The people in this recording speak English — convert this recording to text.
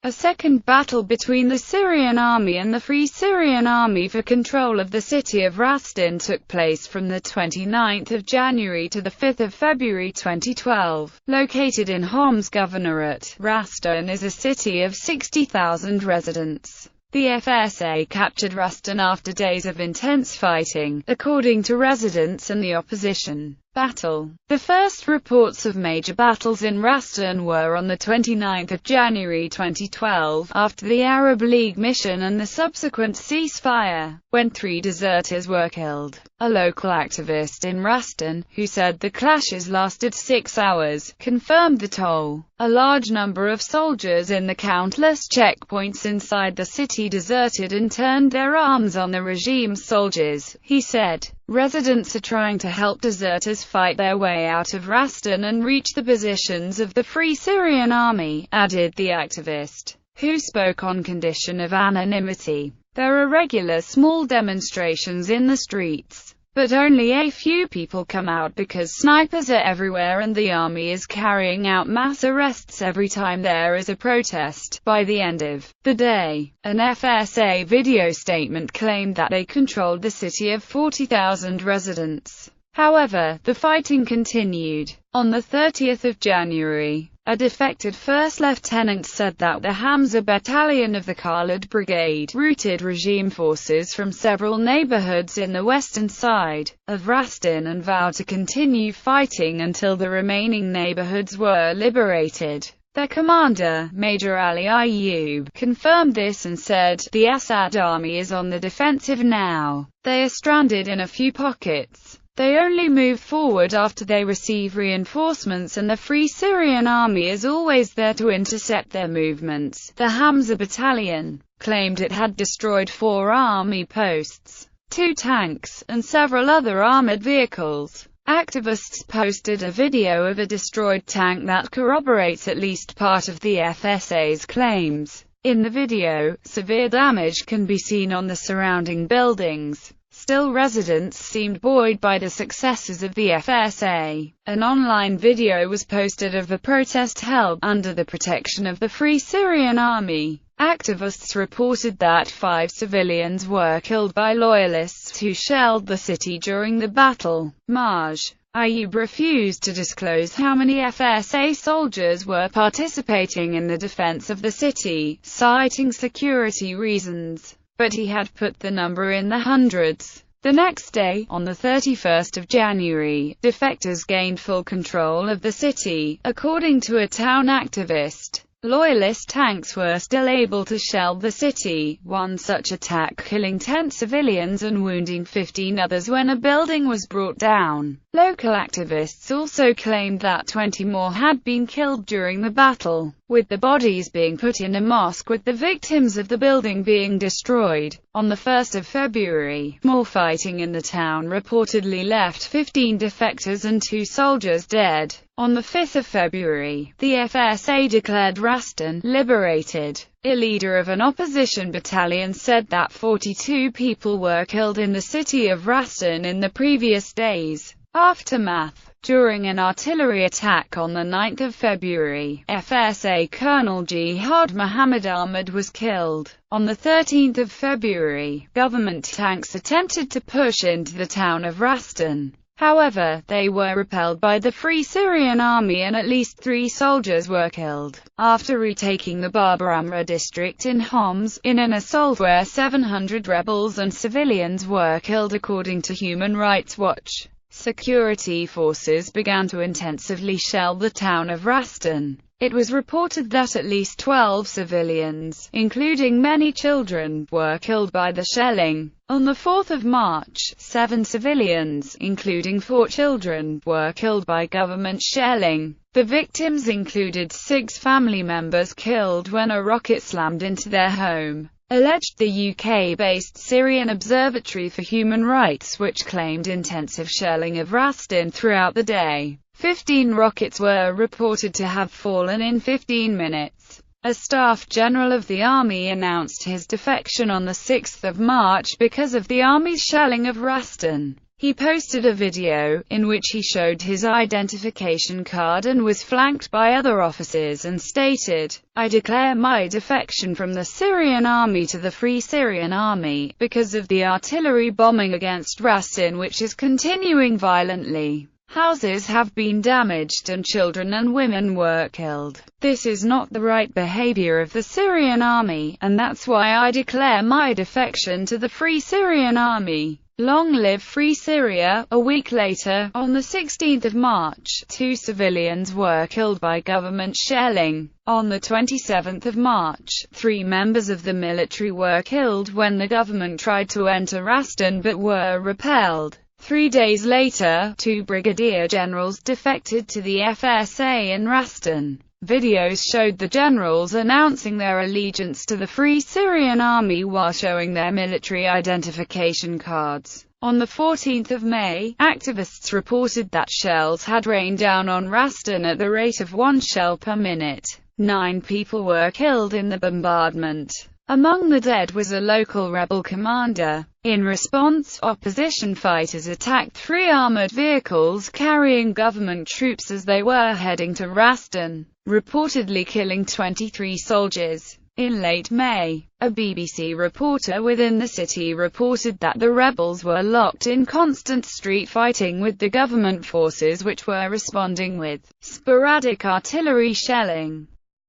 A second battle between the Syrian Army and the Free Syrian Army for control of the city of Rastan took place from the 29th of January to the 5th of February 2012. Located in Homs Governorate, Rastan is a city of 60,000 residents. The FSA captured Rastan after days of intense fighting, according to residents and the opposition. Battle. The first reports of major battles in Rastan were on the 29th of January 2012, after the Arab League mission and the subsequent ceasefire, when 3 deserters were killed. A local activist in Rastan, who said the clashes lasted 6 hours, confirmed the toll. A large number of soldiers in the countless checkpoints inside the city deserted and turned their arms on the regime's soldiers, he said. Residents are trying to help deserters fight their way out of Rastan and reach the positions of the Free Syrian Army, added the activist, who spoke on condition of anonymity. There are regular small demonstrations in the streets, but only a few people come out because snipers are everywhere and the army is carrying out mass arrests every time there is a protest. By the end of the day, an FSA video statement claimed that they controlled the city of 40,000 residents. However, the fighting continued. On the 30th of January, a defected first lieutenant said that the Hamza battalion of the Khalid brigade routed regime forces from several neighborhoods in the western side of Rastan and vowed to continue fighting until the remaining neighborhoods were liberated. Their commander, Major Ali Ayoub, confirmed this and said, "The Assad army is on the defensive now. They are stranded in a few pockets. They only move forward after they receive reinforcements and the Free Syrian Army is always there to intercept their movements." The Hamza battalion claimed it had destroyed 4 army posts, 2 tanks, and several other armored vehicles. Activists posted a video of a destroyed tank that corroborates at least part of the FSA's claims. In the video, severe damage can be seen on the surrounding buildings. Still, residents seemed buoyed by the successes of the FSA. An online video was posted of the protest held under the protection of the Free Syrian Army. Activists reported that 5 civilians were killed by loyalists who shelled the city during the battle. Maj. Ayoub refused to disclose how many FSA soldiers were participating in the defense of the city, citing security reasons, but he had put the number in the hundreds. The next day, on the 31st of January, defectors gained full control of the city, according to a town activist. Loyalist tanks were still able to shell the city, one such attack killing 10 civilians and wounding 15 others when a building was brought down. Local activists also claimed that 20 more had been killed during the battle, with the bodies being put in a mosque with the victims of the building being destroyed. On the 1st of February, more fighting in the town reportedly left 15 defectors and 2 soldiers dead. On the 5th of February, the FSA declared Rastan liberated. A leader of an opposition battalion said that 42 people were killed in the city of Rastan in the previous days. Aftermath. During an artillery attack on the 9th of February, FSA Colonel Jihad Mohammed Ahmed was killed. On the 13th of February, government tanks attempted to push into the town of Rastan. However, they were repelled by the Free Syrian Army and at least 3 soldiers were killed. After retaking the Baba Amra district in Homs, in an assault where 700 rebels and civilians were killed according to Human Rights Watch, security forces began to intensively shell the town of Rastan. It was reported that at least 12 civilians, including many children, were killed by the shelling. On the 4th of March, 7 civilians, including 4 children, were killed by government shelling. The victims included 6 family members killed when a rocket slammed into their home, alleged the UK-based Syrian Observatory for Human Rights, which claimed intensive shelling of Rastan throughout the day. 15 rockets were reported to have fallen in 15 minutes. A staff general of the army announced his defection on the 6th of March because of the army's shelling of Rastan. He posted a video, in which he showed his identification card and was flanked by other officers and stated, "I declare my defection from the Syrian Army to the Free Syrian Army, because of the artillery bombing against Rastan which is continuing violently. Houses have been damaged and children and women were killed. This is not the right behavior of the Syrian Army, and that's why I declare my defection to the Free Syrian Army. Long live Free Syria." A week later, on the 16th of March, 2 civilians were killed by government shelling. On the 27th of March, 3 members of the military were killed when the government tried to enter Rastan but were repelled. 3 days later, 2 brigadier generals defected to the FSA in Rastan. Videos showed the generals announcing their allegiance to the Free Syrian Army while showing their military identification cards. On the 14th of May, activists reported that shells had rained down on Rastan at the rate of 1 shell per minute. 9 people were killed in the bombardment. Among the dead was a local rebel commander. In response, opposition fighters attacked 3 armored vehicles carrying government troops as they were heading to Rastan, reportedly killing 23 soldiers. In late May, a BBC reporter within the city reported that the rebels were locked in constant street fighting with the government forces which were responding with sporadic artillery shelling.